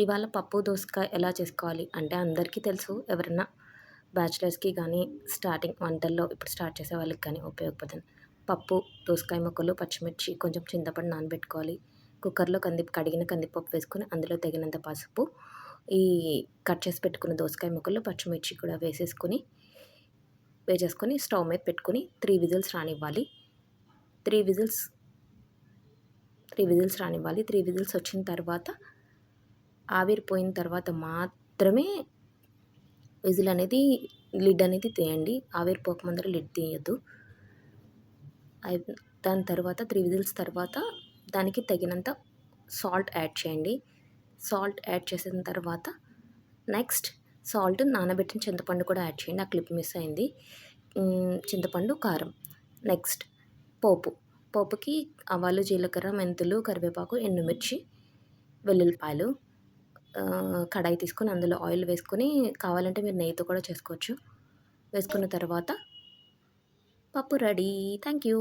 ఇవాళ పప్పు దోసకాయ ఎలా చేసుకోవాలి అంటే అందరికీ తెలుసు. ఎవరైనా బ్యాచిలర్స్‌కి గానీ, స్టార్టింగ్ వంటల్లో ఇప్పుడు స్టార్ట్ చేసే వాళ్ళకి కానీ ఉపయోగపడుతుంది. పప్పు, దోసకాయ ముక్కలు, పచ్చిమిర్చి, కొంచెం చింతపండు నానబెట్టుకోవాలి. కుక్కర్‌లో కడిగిన కందిపప్పు వేసుకొని అందులో తగినంత పసుపు, ఈ కట్ చేసి పెట్టుకున్న దోసకాయ ముక్కలు, పచ్చిమిర్చి కూడా వేసేసుకొని స్టవ్ మీద పెట్టుకొని 3 విజిల్స్ రానివ్వాలి. 3 విజిల్స్ 3 విజిల్స్ రానివ్వాలి. 3 విజిల్స్ వచ్చిన తర్వాత ఆవిరిపోయిన తర్వాత మాత్రమే లిడ్ అనేది తీయండి. ఆవిరిపోక ముందర లిడ్ తీయొద్దు. అయి దాని తర్వాత 3 విజిల్స్ తర్వాత దానికి తగినంత సాల్ట్ యాడ్ చేయండి. సాల్ట్ యాడ్ చేసిన తర్వాత నెక్స్ట్ నానబెట్టిన చింతపండు కూడా యాడ్ చేయండి. ఆ క్లిప్ మిస్ అయింది. చింతపండు, కారం. నెక్స్ట్ పోపుకి ఆవాలు, జీలకర్ర, మెంతులు, కరివేపాకు, ఎండుమిర్చి, వెల్లుల్లిపాయలు. కడాయి తీసుకొని అందులో ఆయిల్ వేసుకొని, కావాలంటే మీరు నెయ్యితో కూడా చేసుకోవచ్చు. వేసుకున్న తర్వాత పప్పు రెడీ. Thank you.